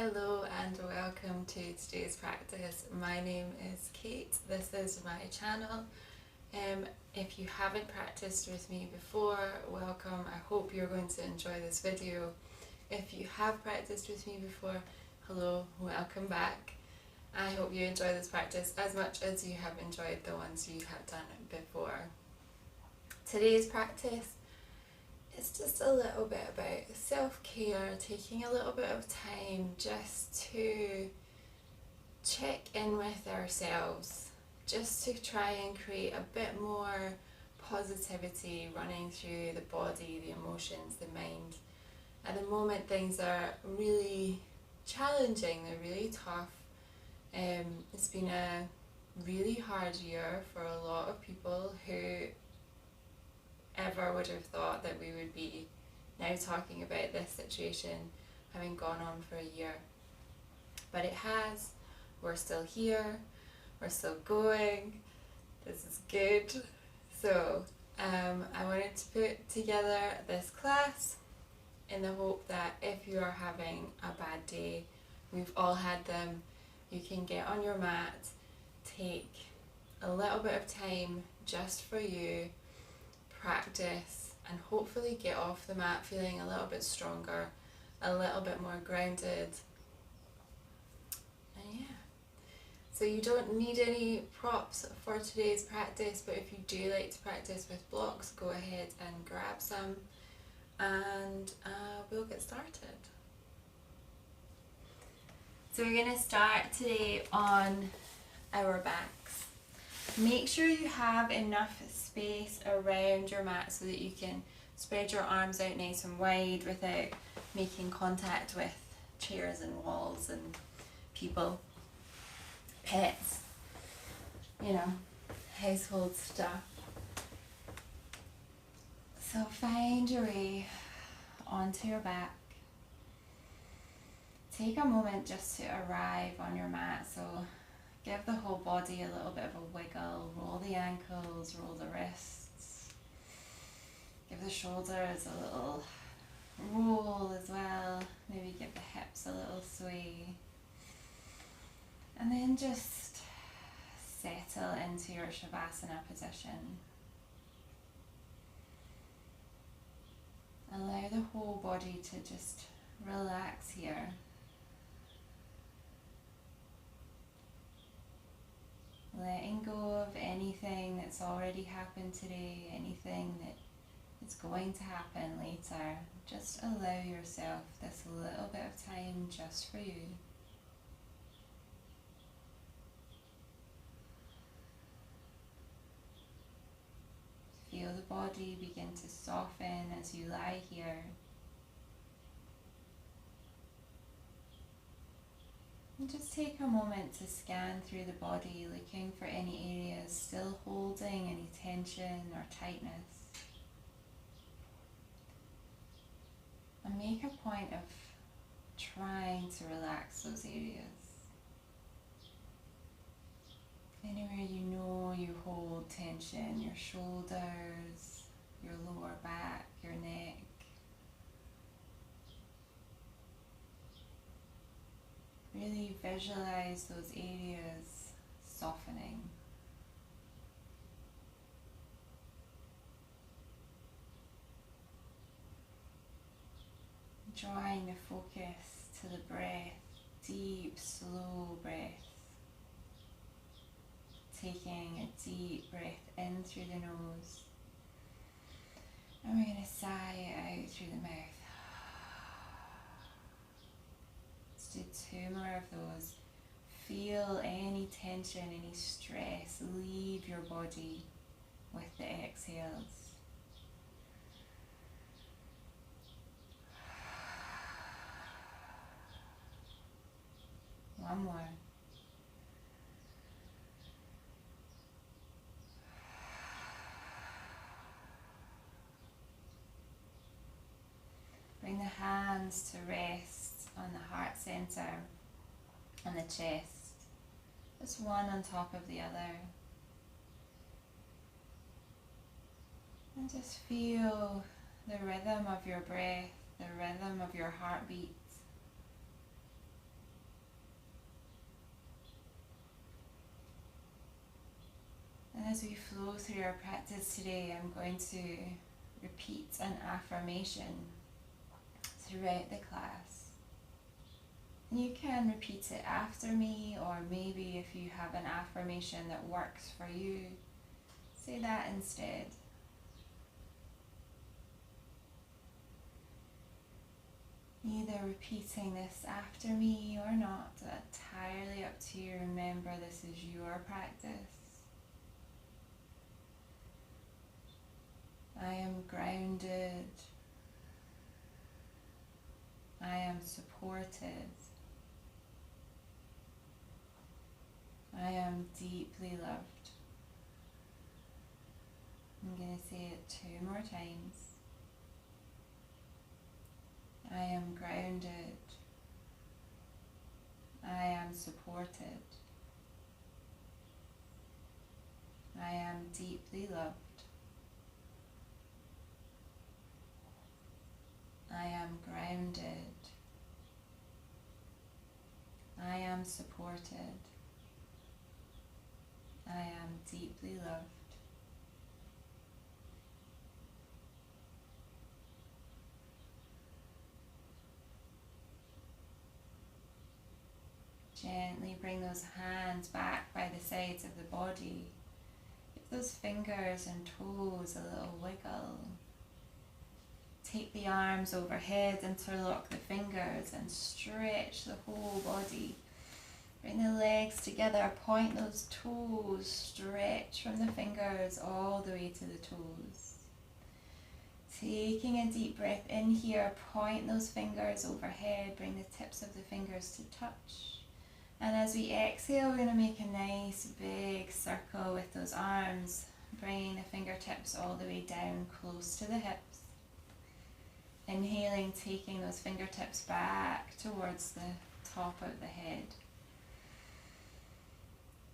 Hello and welcome to today's practice. My name is Kate. This is my channel. If you haven't practiced with me before, welcome. I hope you're going to enjoy this video. If you have practiced with me before, hello, welcome back. I hope you enjoy this practice as much as you have enjoyed the ones you have done before. Today's practice, it's just a little bit about self-care, taking a little bit of time just to check in with ourselves, just to try and create a bit more positivity running through the body, the emotions, the mind. At the moment things are really challenging, they're really tough. It's been a really hard year for a lot of people who ever would have thought that we would be now talking about this situation having gone on for a year. But it has. We're still here, we're still going, this is good. So I wanted to put together this class in the hope that if you are having a bad day, we've all had them, you can get on your mat, take a little bit of time just for you, practice, and hopefully get off the mat feeling a little bit stronger, a little bit more grounded. And yeah, so you don't need any props for today's practice, but if you do like to practice with blocks, go ahead and grab some and we'll get started. So we're going to start today on our backs. Make sure you have enough space around your mat so that you can spread your arms out nice and wide without making contact with chairs and walls and people, pets, household stuff. So find your way onto your back. Take a moment just to arrive on your mat. So give the whole body a little bit of a wiggle, roll the ankles, roll the wrists, give the shoulders a little roll as well, maybe give the hips a little sway, and then just settle into your Shavasana position. Allow the whole body to just relax here. Letting go of anything that's already happened today, anything that is going to happen later. Just allow yourself this little bit of time just for you. Feel the body begin to soften as you lie here. And just take a moment to scan through the body, looking for any areas still holding any tension or tightness. And make a point of trying to relax those areas. Anywhere you know you hold tension, your shoulders, your lower back, your neck. Really visualize those areas softening. Drawing the focus to the breath, deep, slow breath. Taking a deep breath in through the nose. And we're going to sigh out through the mouth. Do 2 more of those. Feel any tension, any stress leave your body with the exhales. One more. Bring the hands to rest on the heart center and the chest, just one on top of the other, and just feel the rhythm of your breath, the rhythm of your heartbeat. And as we flow through our practice today, I'm going to repeat an affirmation throughout the class. And you can repeat it after me, or maybe if you have an affirmation that works for you, say that instead. Either repeating this after me or not, entirely up to you. Remember, this is your practice. I am grounded. I am supported. I am deeply loved. I'm going to say it 2 more times. I am grounded. I am supported. I am deeply loved. I am grounded. I am supported. I am deeply loved. Gently bring those hands back by the sides of the body. Give those fingers and toes a little wiggle. Take the arms overhead, interlock the fingers and stretch the whole body. Bring the legs together, point those toes, stretch from the fingers all the way to the toes. Taking a deep breath in here, point those fingers overhead, bring the tips of the fingers to touch. And as we exhale, we're going to make a nice big circle with those arms, bringing the fingertips all the way down close to the hips. Inhaling, taking those fingertips back towards the top of the head.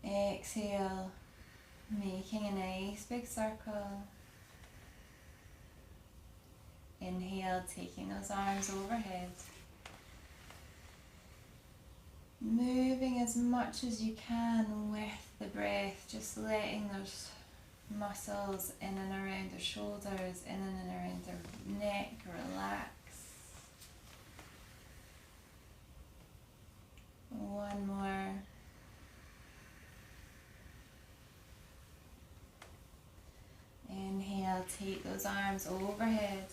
Exhale, making a nice big circle. Inhale, taking those arms overhead. Moving as much as you can with the breath, just letting those muscles in and around the shoulders, in and around the neck relax. One more. Inhale, take those arms overhead.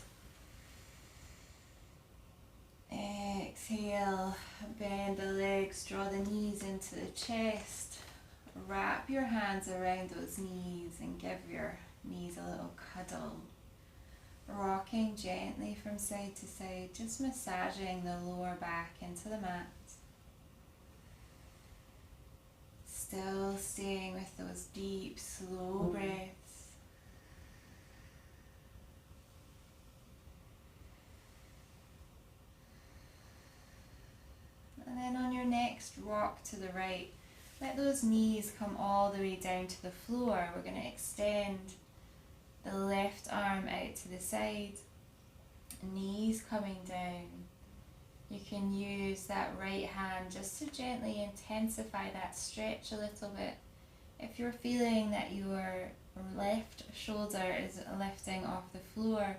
Exhale, bend the legs, draw the knees into the chest. Wrap your hands around those knees and give your knees a little cuddle. Rocking gently from side to side, just massaging the lower back into the mat. Still staying with those deep, slow breaths. And then on your next rock to the right, let those knees come all the way down to the floor. We're going to extend the left arm out to the side, knees coming down. You can use that right hand just to gently intensify that stretch a little bit. If you're feeling that your left shoulder is lifting off the floor,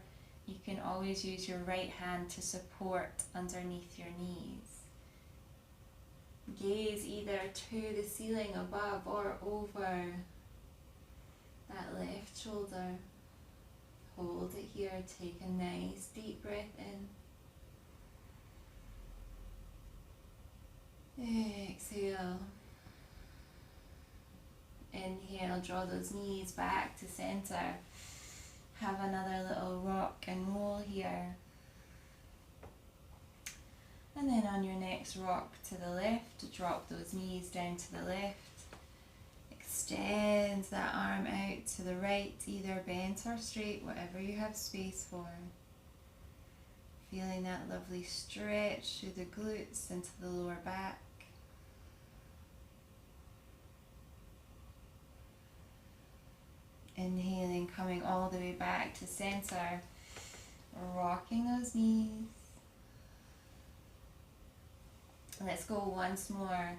you can always use your right hand to support underneath your knees. Gaze either to the ceiling above or over that left shoulder. Hold it here, take a nice deep breath in. Exhale. Inhale, draw those knees back to center. Have another little rock and roll here. And then on your next rock to the left, drop those knees down to the left. Extend that arm out to the right, either bent or straight, whatever you have space for. Feeling that lovely stretch through the glutes into the lower back. Inhaling, coming all the way back to center, rocking those knees. Let's go once more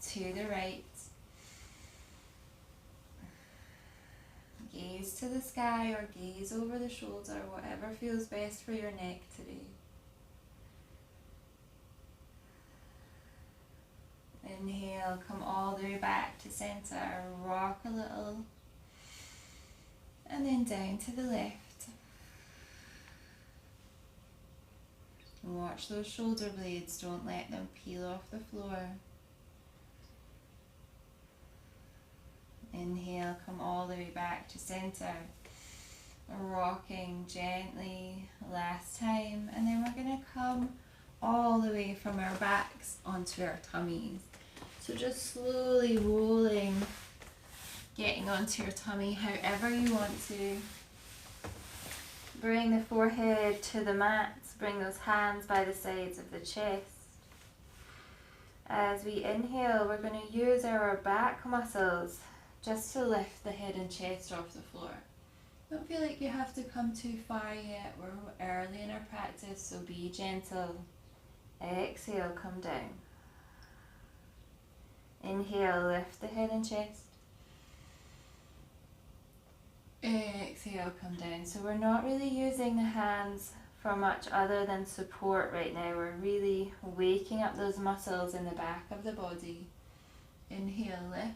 to the right. gaze to the sky or gaze over the shoulder, whatever feels best for your neck today. Inhale, come all the way back to center, rock a little, and then down to the left. Watch those shoulder blades, don't let them peel off the floor. Inhale, come all the way back to center, rocking gently, last time, and then we're going to come all the way from our backs onto our tummies. So just slowly rolling, getting onto your tummy however you want to. Bring the forehead to the mat, bring those hands by the sides of the chest. As we inhale, we're going to use our back muscles just to lift the head and chest off the floor. Don't feel like you have to come too far yet. We're early in our practice, so be gentle. Exhale, come down. Inhale, lift the head and chest. Exhale, come down. So we're not really using the hands for much other than support right now. We're really waking up those muscles in the back of the body. Inhale, lift.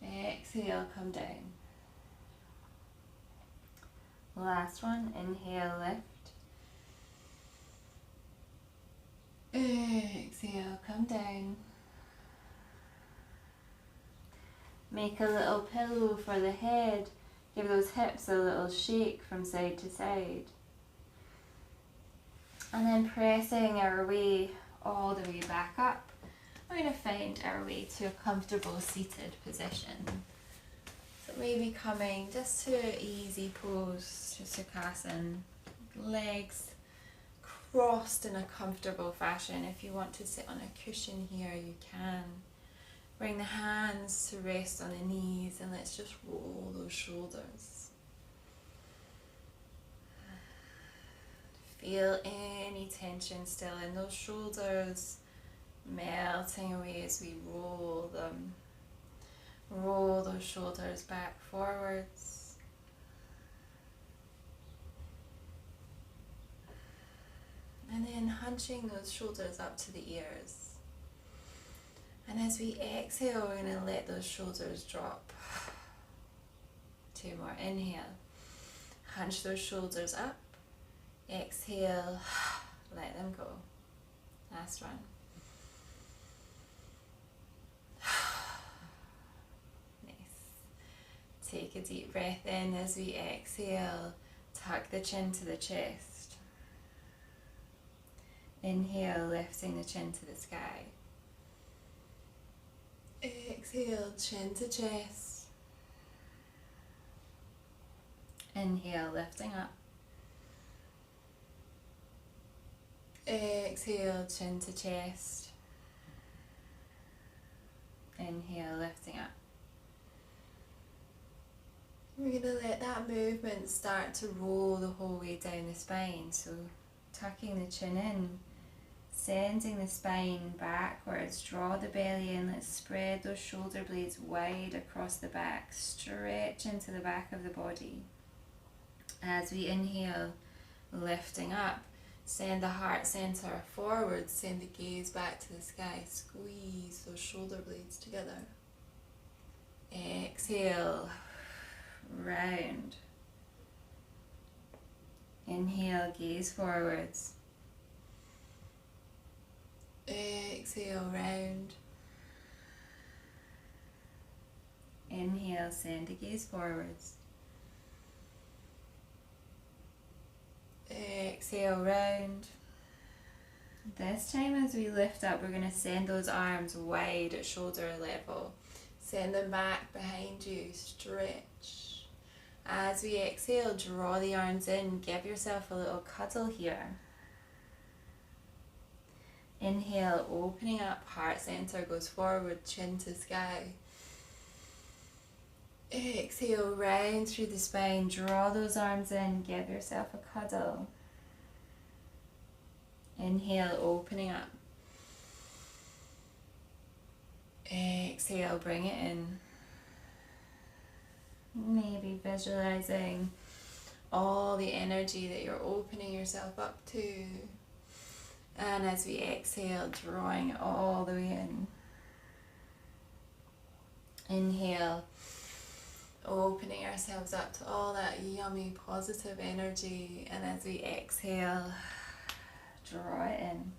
Exhale, come down. Last one, inhale, lift. Exhale, come down. Make a little pillow for the head. Give those hips a little shake from side to side. And then pressing our way all the way back up, we're going to find our way to a comfortable seated position. So maybe coming just to an easy pose, to Sukhasana, legs crossed in a comfortable fashion. If you want to sit on a cushion here, you can. Bring the hands to rest on the knees and let's just roll those shoulders. Feel any tension still in those shoulders, melting away as we roll them. Roll those shoulders back forwards. And then hunching those shoulders up to the ears. And as we exhale, we're going to let those shoulders drop. 2 more. Inhale. Hunch those shoulders up. Exhale. Let them go. Last one. Nice. Take a deep breath in as we exhale. Tuck the chin to the chest. Inhale, lifting the chin to the sky. Exhale, chin to chest. Inhale, lifting up. Exhale, chin to chest. Inhale, lifting up. We're going to let that movement start to roll the whole way down the spine. So tucking the chin in, sending the spine backwards, draw the belly in, let's spread those shoulder blades wide across the back, stretch into the back of the body. As we inhale, lifting up, send the heart center forward, send the gaze back to the sky, squeeze those shoulder blades together. Exhale, round. Inhale, gaze forwards. Exhale, round. Inhale, send the gaze forwards. Exhale, round. This time as we lift up, we're going to send those arms wide at shoulder level. Send them back behind you, stretch. As we exhale, draw the arms in, give yourself a little cuddle here. Inhale, opening up, heart center goes forward, chin to sky. Exhale, round through the spine, draw those arms in, give yourself a cuddle. Inhale, opening up. Exhale, bring it in. Maybe visualizing all the energy that you're opening yourself up to. And as we exhale, drawing it all the way in. Inhale, opening ourselves up to all that yummy positive energy. And as we exhale, draw it in.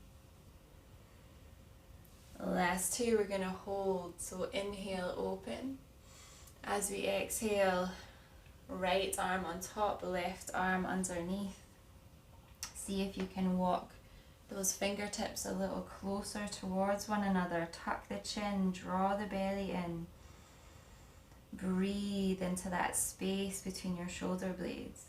The last two we're going to hold. So inhale, open. As we exhale, right arm on top, left arm underneath. See if you can walk those fingertips a little closer towards one another. Tuck the chin, draw the belly in. Breathe into that space between your shoulder blades.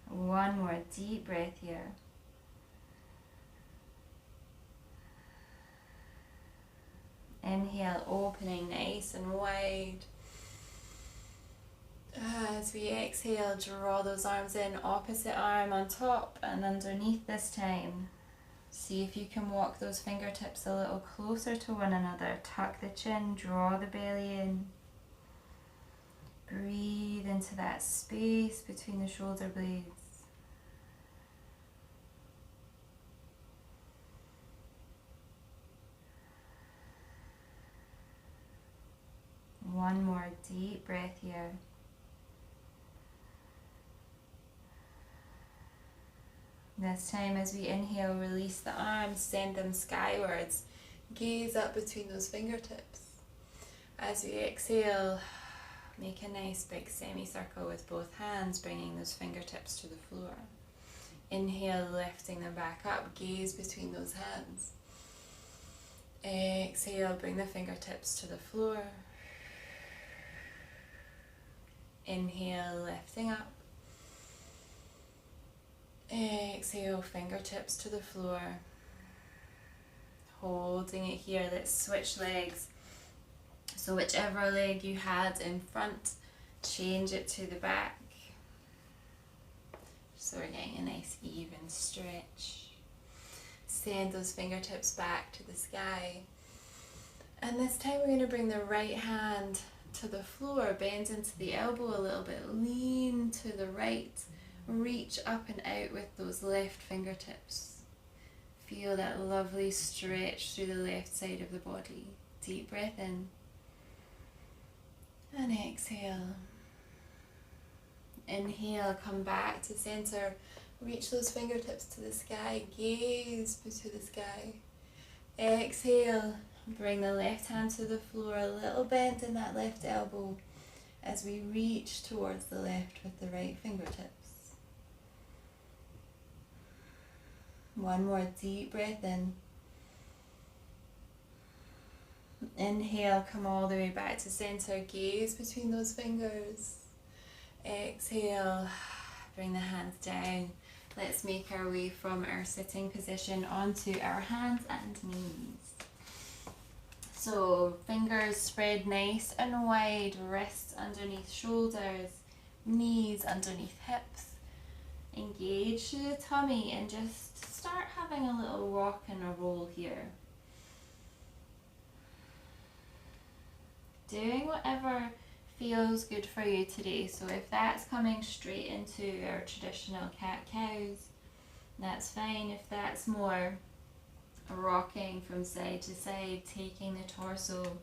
One more deep breath here. Inhale, opening nice and wide. As we exhale, draw those arms in, opposite arm on top and underneath this time. See if you can walk those fingertips a little closer to one another. Tuck the chin, draw the belly in. Breathe into that space between the shoulder blades. One more deep breath here. This time as we inhale, release the arms, send them skywards. Gaze up between those fingertips. As we exhale, make a nice big semicircle with both hands, bringing those fingertips to the floor. Inhale, lifting them back up, gaze between those hands. Exhale, bring the fingertips to the floor. Inhale, lifting up. Exhale, fingertips to the floor. Holding it here. Let's switch legs. So whichever leg you had in front, change it to the back. So we're getting a nice even stretch. Send those fingertips back to the sky. And this time we're going to bring the right hand to the floor, bend into the elbow a little bit, lean to the right, reach up and out with those left fingertips. Feel that lovely stretch through the left side of the body. Deep breath in and exhale. Inhale, come back to center, reach those fingertips to the sky, gaze to the sky. Exhale. Bring the left hand to the floor, a little bend in that left elbow as we reach towards the left with the right fingertips. One more deep breath in. Inhale, come all the way back to center, gaze between those fingers. Exhale, bring the hands down. Let's make our way from our sitting position onto our hands and knees. So fingers spread nice and wide, wrists underneath shoulders, knees underneath hips. Engage through the tummy and just start having a little rock and a roll here. Doing whatever feels good for you today. So if that's coming straight into our traditional cat-cows, that's fine. If that's more rocking from side to side, taking the torso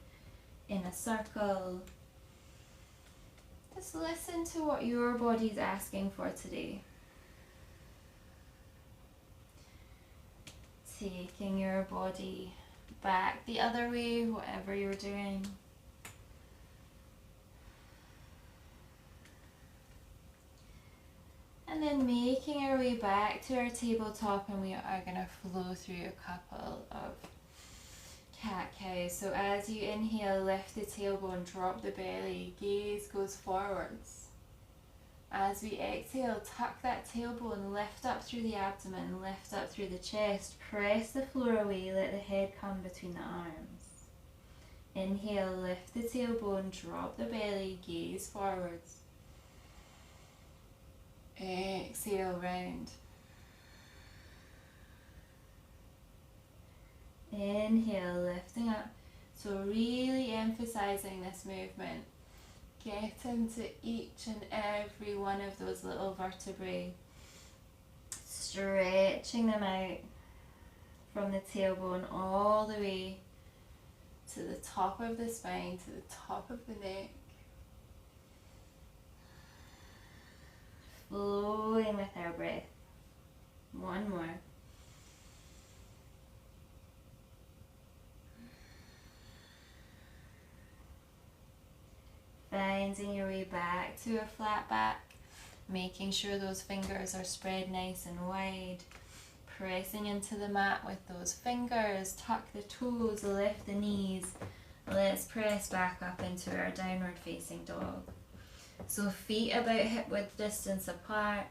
in a circle. Just listen to what your body's asking for today. Taking your body back the other way, whatever you're doing. And then making our way back to our tabletop, and we are going to flow through a couple of cat-cows. So as you inhale, lift the tailbone, drop the belly, gaze goes forwards. As we exhale, tuck that tailbone, lift up through the abdomen, lift up through the chest, press the floor away, let the head come between the arms. Inhale, lift the tailbone, drop the belly, gaze forwards. Exhale, round. Inhale, lifting up. So really emphasizing this movement. Get into each and every one of those little vertebrae. Stretching them out from the tailbone all the way to the top of the spine, to the top of the neck. Flowing with our breath. One more. Finding your way back to a flat back, making sure those fingers are spread nice and wide. Pressing into the mat with those fingers, tuck the toes, lift the knees. Let's press back up into our downward facing dog. So feet about hip width distance apart,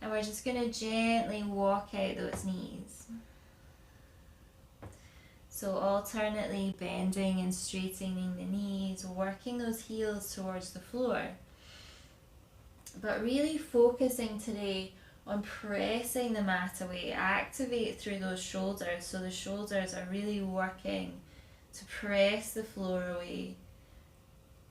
and we're just going to gently walk out those knees. So alternately bending and straightening the knees, working those heels towards the floor. But really focusing today on pressing the mat away. Activate through those shoulders, so the shoulders are really working to press the floor away.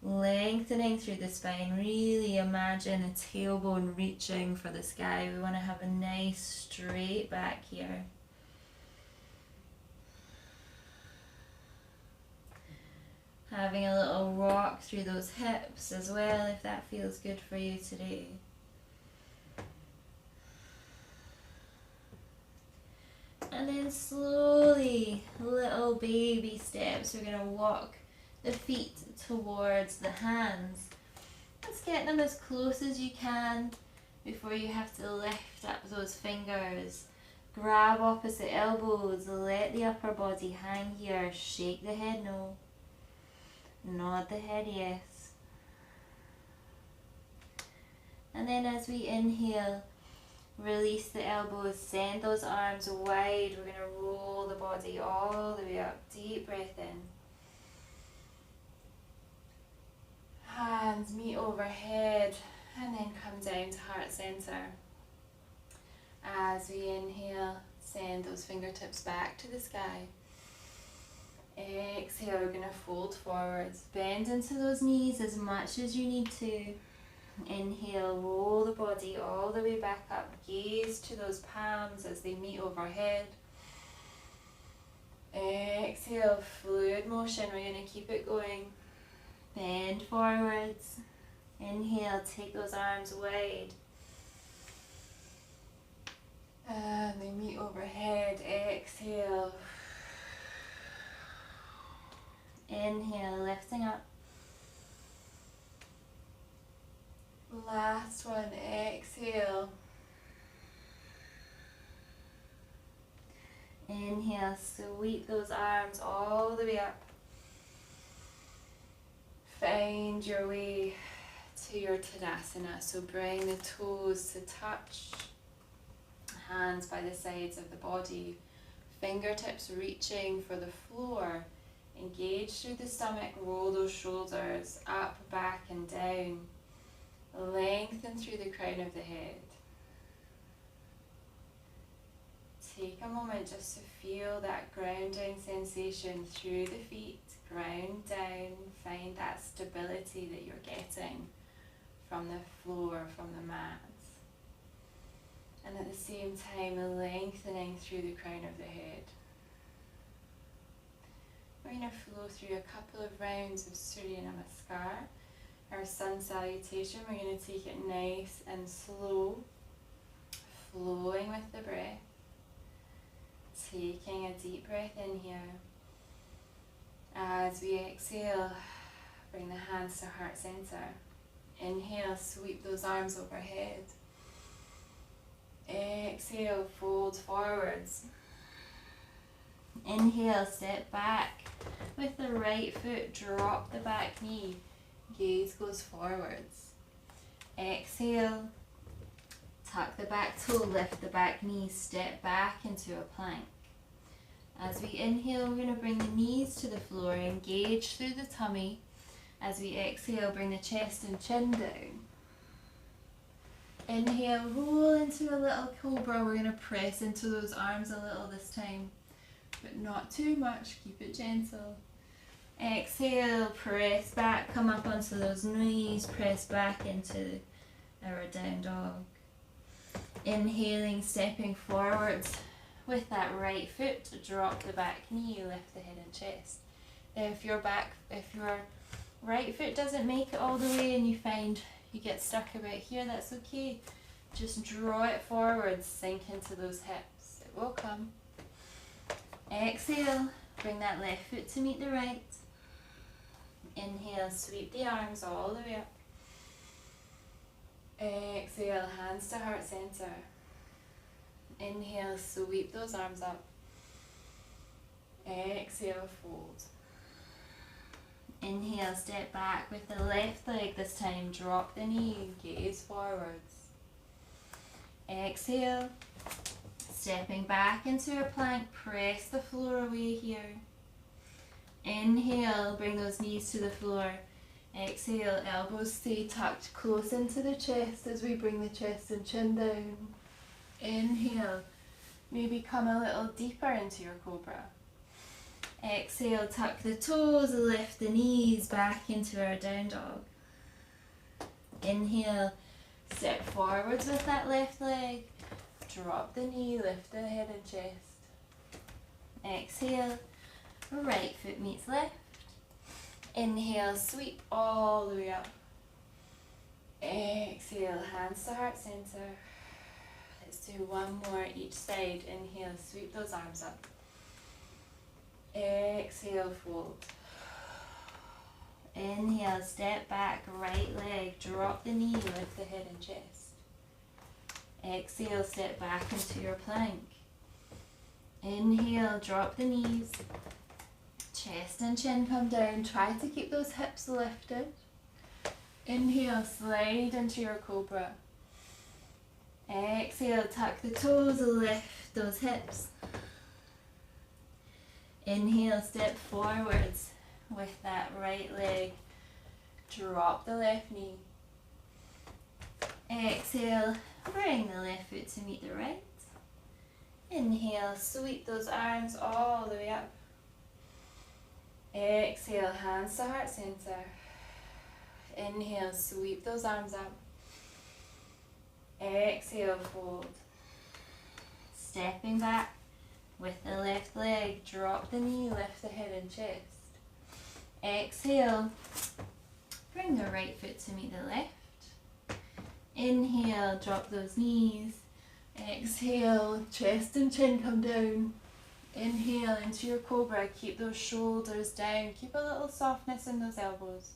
Lengthening through the spine. Really imagine a tailbone reaching for the sky. We want to have a nice straight back here. Having a little rock through those hips as well, if that feels good for you today. And then slowly, little baby steps, we're going to walk the feet towards the hands. Let's get them as close as you can before you have to lift up those fingers. Grab opposite elbows, let the upper body hang here, shake the head no. Nod the head yes. And then as we inhale, release the elbows, send those arms wide. We're going to roll the body all the way up. Deep breath in. Hands meet overhead and then come down to heart center. As we inhale, send those fingertips back to the sky. Exhale, we're going to fold forwards. Bend into those knees as much as you need to. Inhale, roll the body all the way back up. Gaze to those palms as they meet overhead. Exhale, fluid motion. We're going to keep it going. Bend forwards. Inhale, take those arms wide. And they meet overhead. Exhale. Inhale, lifting up. Last one, exhale. Inhale, sweep those arms all the way up. Find your way to your Tadasana. So bring the toes to touch. Hands by the sides of the body. Fingertips reaching for the floor. Engage through the stomach, roll those shoulders up, back and down. Lengthen through the crown of the head. Take a moment just to feel that grounding sensation through the feet. Ground down, find that stability that you're getting from the floor, from the mat. And at the same time, lengthening through the crown of the head. We're going to flow through a couple of rounds of Surya Namaskar, our sun salutation. We're going to take it nice and slow, flowing with the breath. Taking a deep breath in here. As we exhale, bring the hands to heart center. Inhale, sweep those arms overhead. Exhale, fold forwards. Inhale, step back with the right foot, drop the back knee, gaze goes forwards. Exhale, tuck the back toe, lift the back knee, step back into a plank. As we inhale, we're going to bring the knees to the floor, engage through the tummy. As we exhale, bring the chest and chin down. Inhale, roll into a little cobra. We're going to press into those arms a little this time. but not too much. Keep it gentle. Exhale, press back, come up onto those knees, press back into our down dog. Inhaling, stepping forwards with that right foot, drop the back knee, lift the head and chest. If your right foot doesn't make it all the way and you find you get stuck about here, that's okay. Just draw it forwards, sink into those hips. It will come. Exhale, bring that left foot to meet the right. Inhale, sweep the arms all the way up. Exhale, hands to heart center. Inhale, sweep those arms up. Exhale, fold. Inhale, step back with the left leg this time. Drop the knee, gaze forwards. Exhale, stepping back into a plank. Press the floor away here. Inhale, bring those knees to the floor. Exhale, elbows stay tucked close into the chest as we bring the chest and chin down. Inhale, maybe come a little deeper into your cobra. Exhale, tuck the toes, lift the knees back into our down dog. Inhale, step forwards with that left leg. Drop the knee, lift the head and chest. Exhale, right foot meets left. Inhale, sweep all the way up. Exhale, hands to heart center. Let's do one more each side. Inhale, sweep those arms up. Exhale, fold. Inhale, step back, right leg, drop the knee, lift the head and chest. Exhale, step back into your plank. Inhale, drop the knees. Chest and chin come down. Try to keep those hips lifted. Inhale, slide into your cobra. Exhale, tuck the toes, lift those hips. Inhale, step forwards with that right leg. Drop the left knee. Exhale, bring the left foot to meet the right. Inhale, sweep those arms all the way up. Exhale, hands to heart center. Inhale, sweep those arms up. Exhale, fold. Stepping back with the left leg, drop the knee, lift the head and chest. Exhale, bring the right foot to meet the left. Inhale, drop those knees. Exhale, chest and chin come down. Inhale into your cobra, keep those shoulders down, keep a little softness in those elbows.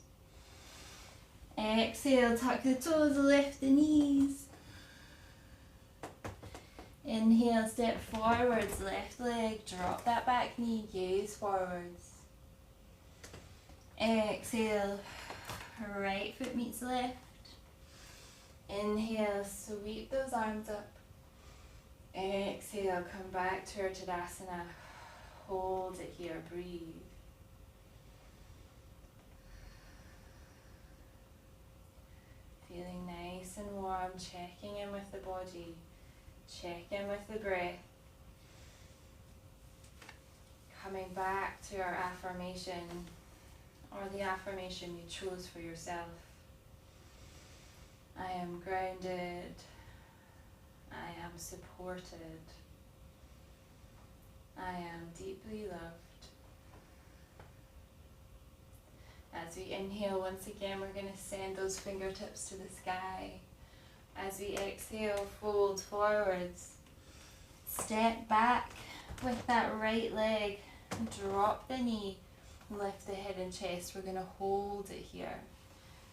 Exhale, tuck the toes, lift the knees. Inhale, step forwards, left leg, drop that back knee, gaze forwards. Exhale, right foot meets left. Inhale, sweep those arms up. Exhale, come back to our Tadasana. Hold it here, breathe. Feeling nice and warm, checking in with the body. Check in with the breath. Coming back to our affirmation, or the affirmation you chose for yourself. I am grounded. I am supported. I am deeply loved. As we inhale, once again, we're going to send those fingertips to the sky. As we exhale, fold forwards. Step back with that right leg. Drop the knee. Lift the head and chest. We're going to hold it here.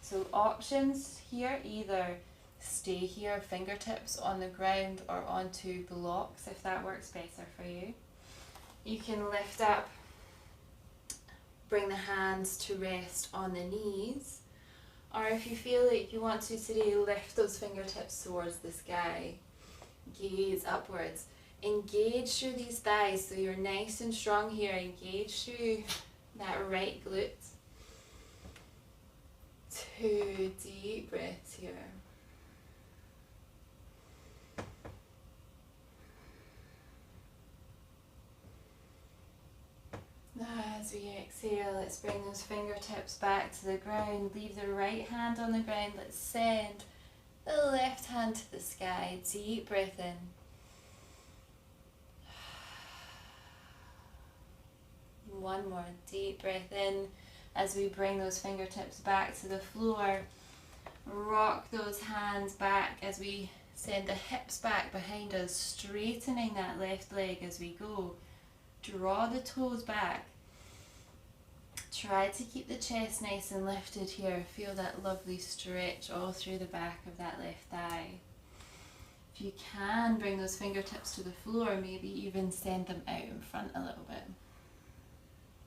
So options here, either stay here, fingertips on the ground or onto blocks if that works better for you. You can lift up, bring the hands to rest on the knees, or if you feel like you want to today, lift those fingertips towards the sky, gaze upwards, engage through these thighs so you're nice and strong here, engage through that right glute. 2 deep breaths here. as we exhale, let's bring those fingertips back to the ground. Leave the right hand on the ground. Let's send the left hand to the sky. Deep breath in. One more deep breath in as we bring those fingertips back to the floor. Rock those hands back as we send the hips back behind us, straightening that left leg as we go. Draw the toes back. Try to keep the chest nice and lifted here. Feel that lovely stretch all through the back of that left thigh. If you can, bring those fingertips to the floor, maybe even send them out in front a little bit.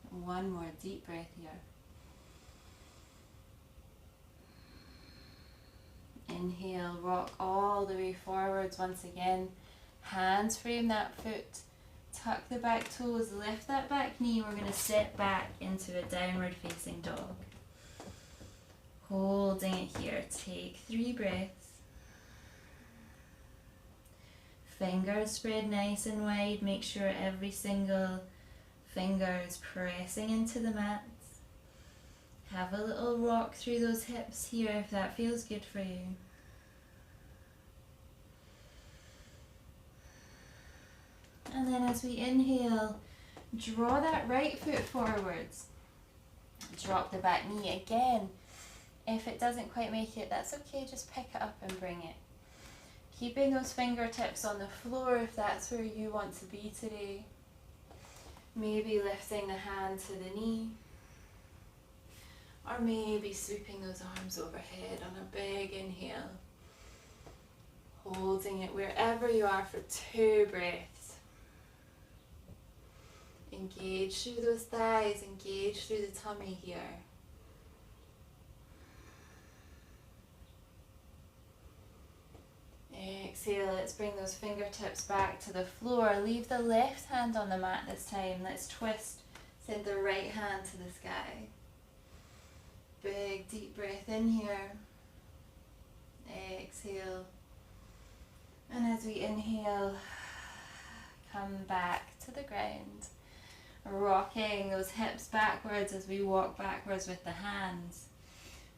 One more deep breath here. Inhale, rock all the way forwards once again. Hands frame that foot. Tuck the back toes, lift that back knee. We're going to step back into a downward facing dog. Holding it here. Take 3 breaths. Fingers spread nice and wide. Make sure every single finger is pressing into the mat. Have a little rock through those hips here if that feels good for you. And then as we inhale, draw that right foot forwards. Drop the back knee again. If it doesn't quite make it, that's okay, just pick it up and bring it. Keeping those fingertips on the floor if that's where you want to be today. Maybe lifting the hand to the knee. Or maybe sweeping those arms overhead on a big inhale. Holding it wherever you are for 2 breaths. Engage through those thighs, engage through the tummy here. Exhale, let's bring those fingertips back to the floor. Leave the left hand on the mat this time. Let's twist, send the right hand to the sky. Big deep breath in here. Exhale. And as we inhale, come back to the ground. Rocking those hips backwards as we walk backwards with the hands.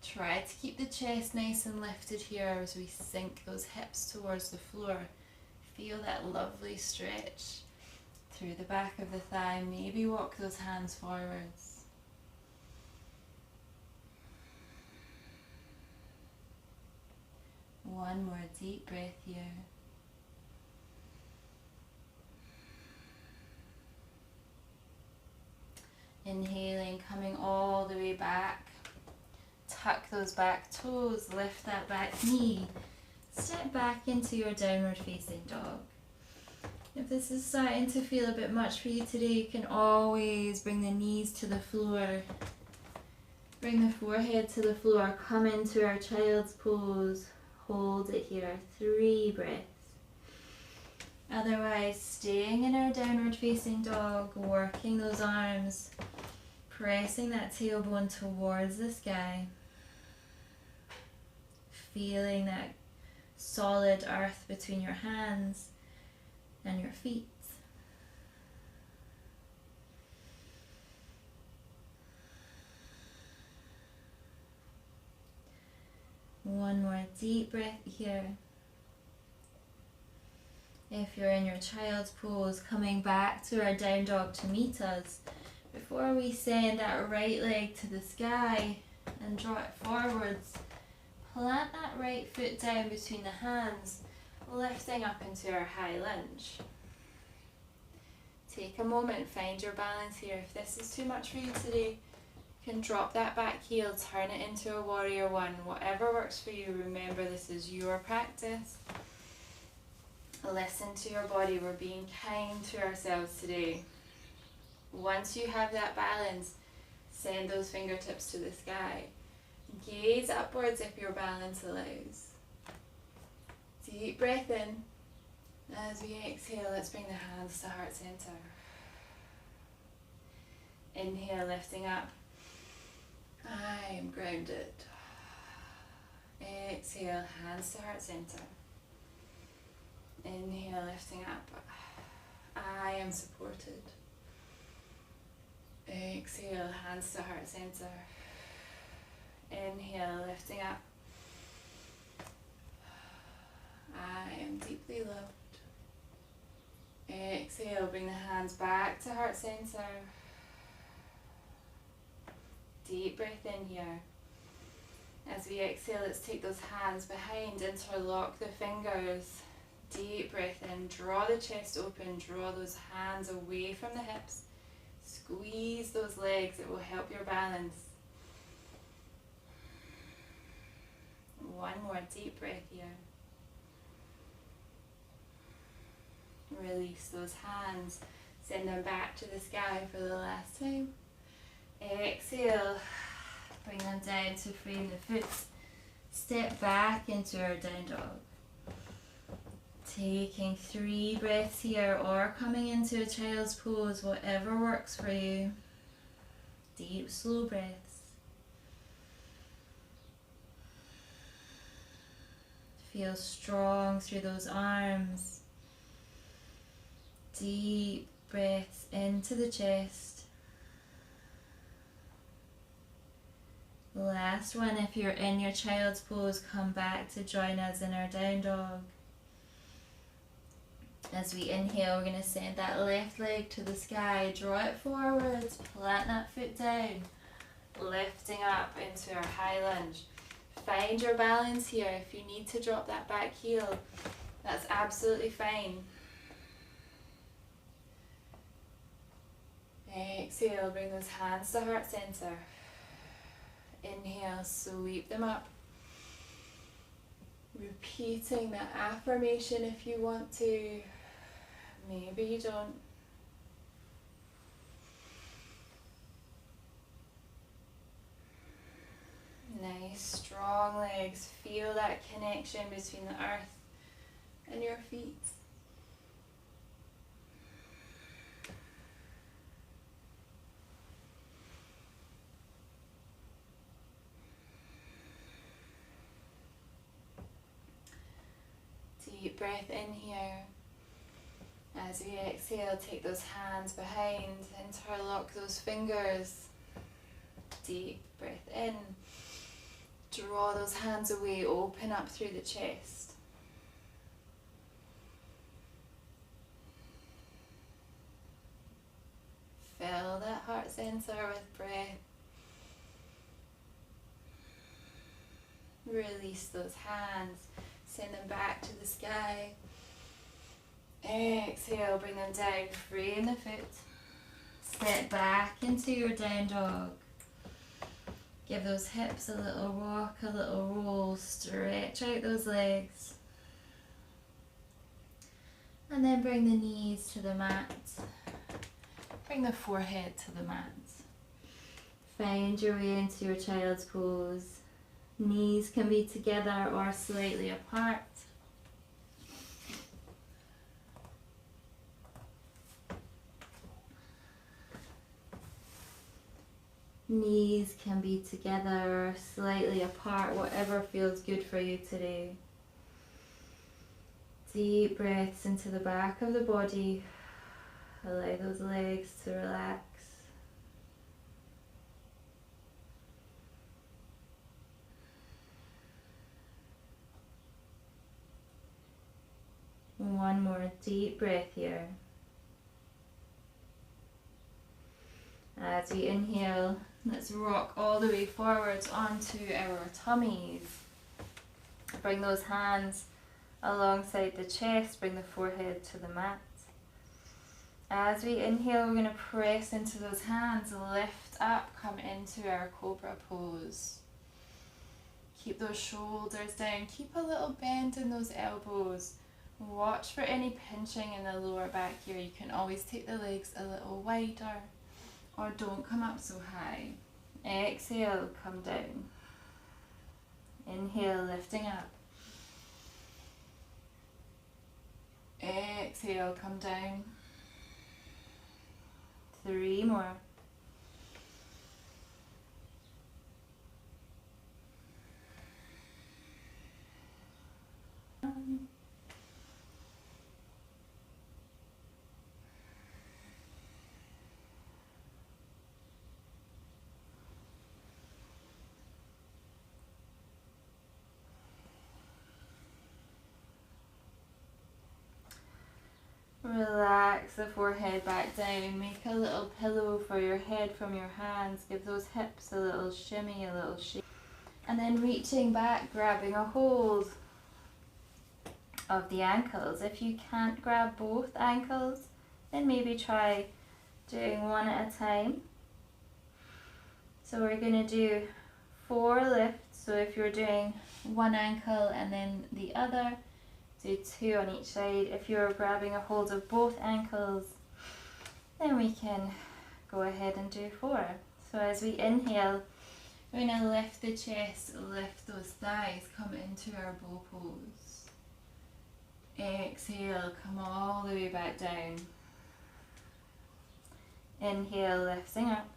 Try to keep the chest nice and lifted here as we sink those hips towards the floor. Feel that lovely stretch through the back of the thigh. Maybe walk those hands forwards. One more deep breath here. Inhaling, coming all the way back. Tuck those back toes, lift that back knee. Step back into your downward facing dog. If this is starting to feel a bit much for you today, you can always bring the knees to the floor. Bring the forehead to the floor. Come into our child's pose. Hold it here. 3 breaths. Otherwise, staying in our downward facing dog, working those arms, pressing that tailbone towards the sky, feeling that solid earth between your hands and your feet. One more deep breath here. If you're in your child's pose, coming back to our down dog to meet us. Before we send that right leg to the sky and draw it forwards, plant that right foot down between the hands, lifting up into our high lunge. Take a moment, find your balance here. If this is too much for you today, you can drop that back heel, turn it into a warrior one. Whatever works for you, remember this is your practice. Listen to your body. We're being kind to ourselves today. Once you have that balance, send those fingertips to the sky. Gaze upwards if your balance allows. Deep breath in. As we exhale, let's bring the hands to heart center. Inhale, lifting up. I am grounded. Exhale, hands to heart center. Inhale, lifting up. I am supported. Exhale, hands to heart center. Inhale, lifting up. I am deeply loved. Exhale, bring the hands back to heart center. Deep breath in here. As we exhale, let's take those hands behind, interlock the fingers. Deep breath in, draw the chest open, draw those hands away from the hips. Squeeze those legs, it will help your balance. One more deep breath here. Release those hands, send them back to the sky for the last time. Exhale, bring them down to frame the foot. Step back into our down dog. Taking 3 breaths here or coming into a child's pose, whatever works for you. Deep, slow breaths. Feel strong through those arms. Deep breaths into the chest. Last one, if you're in your child's pose, come back to join us in our down dog. As we inhale, we're going to send that left leg to the sky, draw it forwards, plant that foot down, lifting up into our high lunge. Find your balance here. If you need to drop that back heel, that's absolutely fine. Exhale, bring those hands to heart center. Inhale, sweep them up. Repeating that affirmation if you want to. Maybe you don't. Nice, strong legs. Feel that connection between the earth and your feet. Deep breath in here. As we exhale, take those hands behind, interlock those fingers. Deep breath in. Draw those hands away, open up through the chest. Fill that heart center with breath. Release those hands. Send them back to the sky. Exhale, bring them down, frame the foot. Step back into your down dog. Give those hips a little rock, a little roll. Stretch out those legs. And then bring the knees to the mat. Bring the forehead to the mat. Find your way into your child's pose. Knees can be together or slightly apart. Knees can be together or slightly apart, whatever feels good for you today. Deep breaths into the back of the body. Allow those legs to relax. One more deep breath here. As we inhale, let's rock all the way forwards onto our tummies. Bring those hands alongside the chest, bring the forehead to the mat. As we inhale, we're going to press into those hands, lift up, come into our cobra pose. Keep those shoulders down, keep a little bend in those elbows. Watch for any pinching in the lower back here. You can always take the legs a little wider or don't come up so high. Exhale, come down. Inhale, lifting up. Exhale, come down. 3 more. Relax the forehead back down. Make a little pillow for your head from your hands. Give those hips a little shimmy, a little shake. And then reaching back, grabbing a hold of the ankles. If you can't grab both ankles, then maybe try doing one at a time. So we're going to do 4 lifts. So if you're doing one ankle and then the other, do 2 on each side. If you're grabbing a hold of both ankles, then we can go ahead and do 4. So as we inhale, we're going to lift the chest, lift those thighs, come into our bow pose. Exhale, come all the way back down. Inhale, lifting up.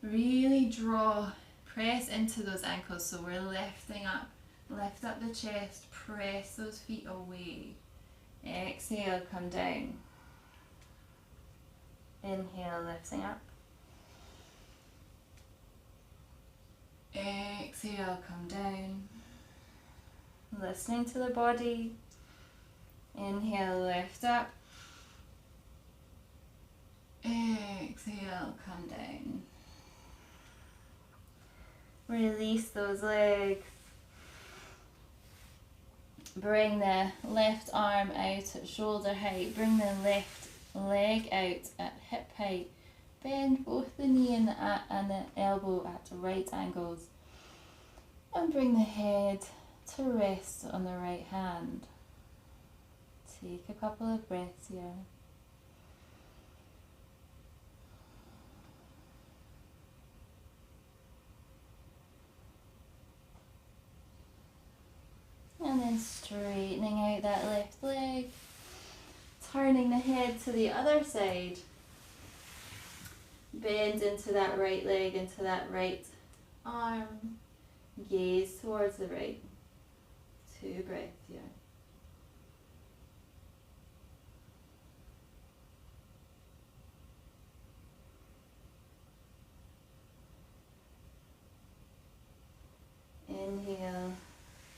Really draw, press into those ankles, so we're lifting up. Lift up the chest, press those feet away. Exhale, come down. Inhale, lifting up. Exhale, come down. Listening to the body. Inhale, lift up. Exhale, come down. Release those legs. Bring the left arm out at shoulder height. Bring the left leg out at hip height. Bend both the knee and the elbow at right angles. And bring the head to rest on the right hand. Take a couple of breaths here. And then straightening out that left leg. Turning the head to the other side. Bend into that right leg, into that right arm. Gaze towards the right. 2 breaths here. Inhale,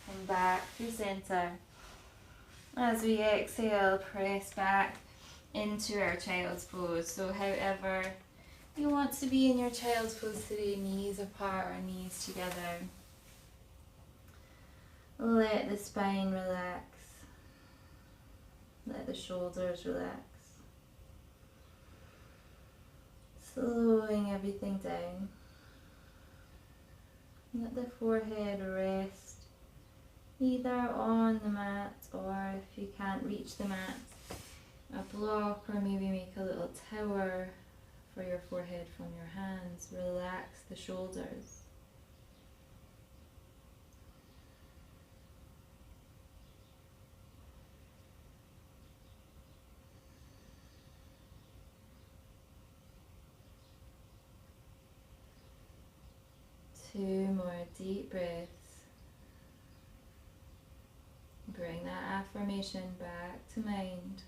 come back through center. As we exhale, press back into our child's pose. So however you want to be in your child's pose today, knees apart or knees together. Let the spine relax. Let the shoulders relax. Slowing everything down. Let the forehead rest either on the mat, or if you can't reach the mat, a block, or maybe make a little tower for your forehead from your hands. Relax the shoulders. Two more deep breaths. Bring that affirmation back to mind.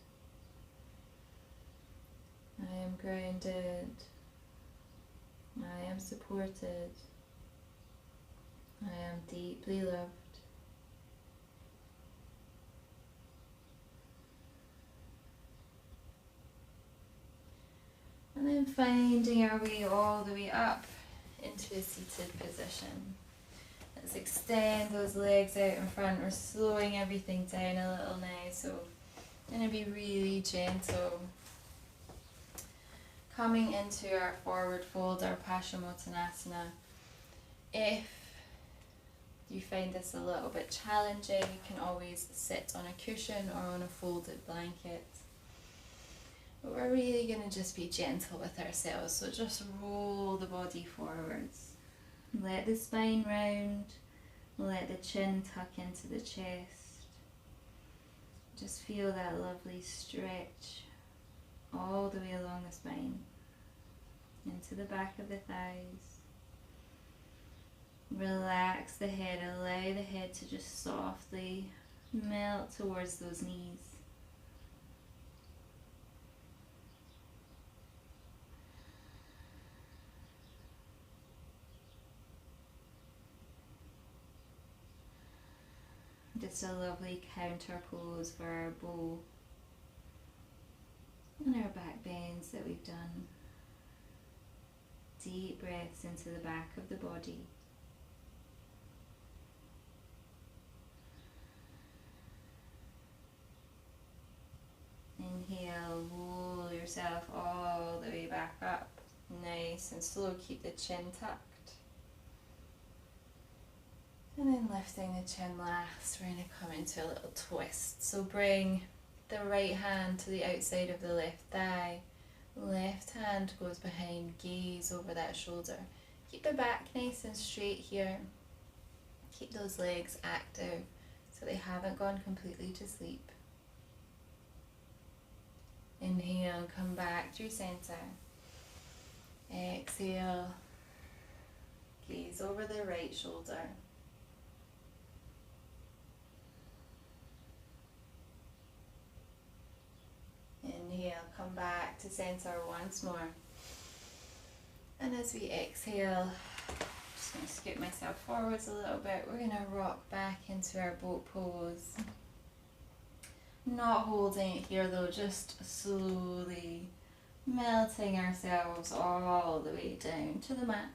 I am grounded. I am supported. I am deeply loved. And then finding our way all the way up into a seated position. Let's extend those legs out in front. We're slowing everything down a little now, so I'm going to be really gentle. Coming into our forward fold, our Paschimottanasana. If you find this a little bit challenging, you can always sit on a cushion or on a folded blanket. But we're really going to just be gentle with ourselves, so just roll the body forwards. Let the spine round, let the chin tuck into the chest. Just feel that lovely stretch all the way along the spine, into the back of the thighs. Relax the head, allow the head to just softly melt towards those knees. Just a lovely counter pose for our bow. And our back bends that we've done. Deep breaths into the back of the body. Inhale, roll yourself all the way back up. Nice and slow, keep the chin tucked. And then lifting the chin last, we're going to come into a little twist. So bring the right hand to the outside of the left thigh. Left hand goes behind, gaze over that shoulder. Keep the back nice and straight here. Keep those legs active so they haven't gone completely to sleep. Inhale, come back through center. Exhale, gaze over the right shoulder. Inhale, come back to center once more. And as we exhale, just going to scoot myself forwards a little bit. We're going to rock back into our boat pose. Not holding it here though, just slowly melting ourselves all the way down to the mat.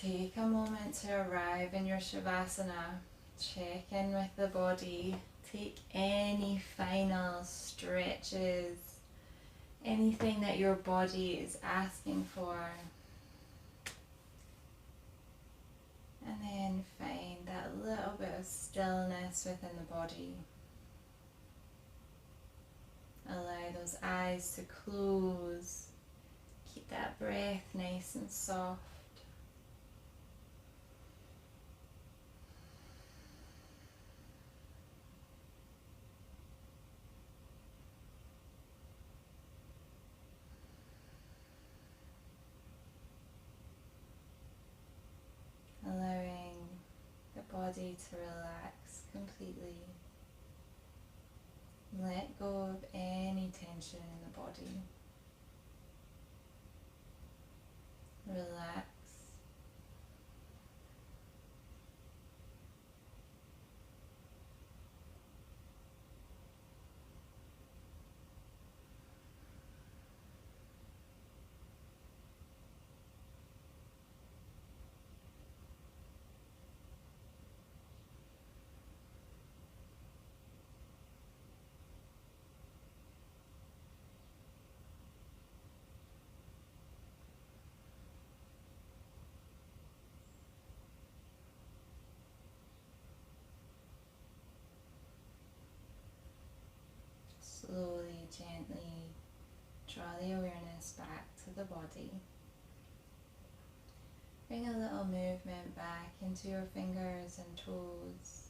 Take a moment to arrive in your Shavasana. Check in with the body. Take any final stretches, anything that your body is asking for. And then find that little bit of stillness within the body. Allow those eyes to close. Keep that breath nice and soft. Allowing the body to relax completely. Let go of any tension in the body. Relax. Slowly, gently draw the awareness back to the body. Bring a little movement back into your fingers and toes.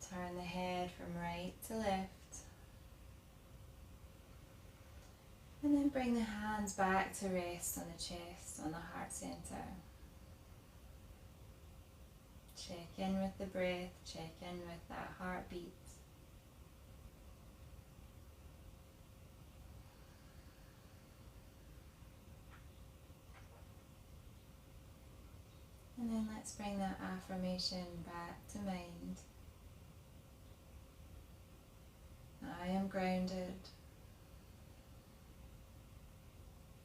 Turn the head from right to left. And then bring the hands back to rest on the chest, on the heart center. Check in with the breath, check in with that heartbeat. And then let's bring that affirmation back to mind. I am grounded.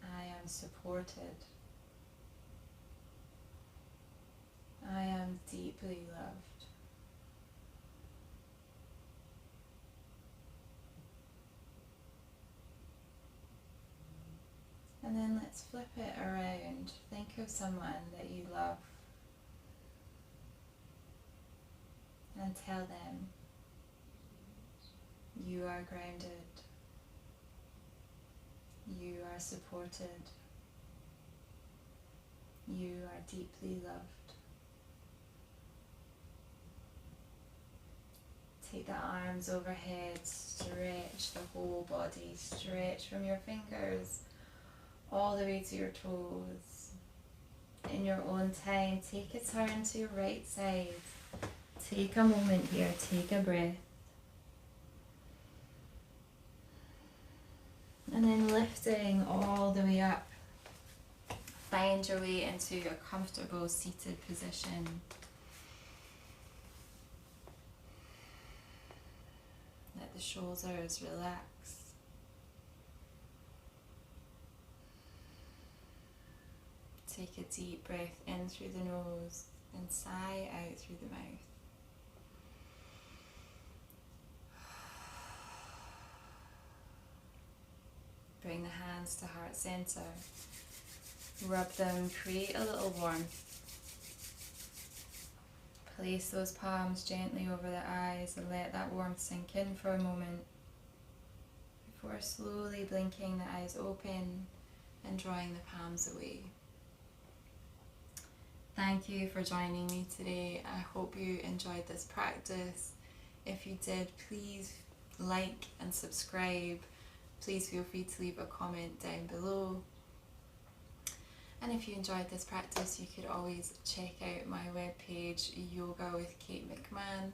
I am supported. I am deeply loved. And then let's flip it around. Think of someone that you love and tell them you are grounded, you are supported, you are deeply loved. Take the arms overhead, stretch the whole body, stretch from your fingers all the way to your toes. In your own time, take a turn to your right side. Take a moment here, take a breath. And then lifting all the way up, find your way into a comfortable seated position. the shoulders relax. Take a deep breath in through the nose and sigh out through the mouth. Bring the hands to heart center. Rub them, create a little warmth. Place those palms gently over the eyes and let that warmth sink in for a moment before slowly blinking the eyes open and drawing the palms away. Thank you for joining me today. I hope you enjoyed this practice. If you did, please like and subscribe. Please feel free to leave a comment down below. And if you enjoyed this practice, you could always check out my webpage, Yoga with Kate McMahon,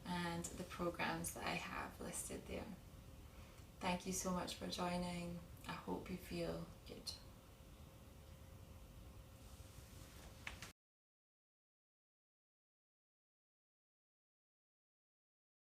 and the programs that I have listed there. Thank you so much for joining. I hope you feel good.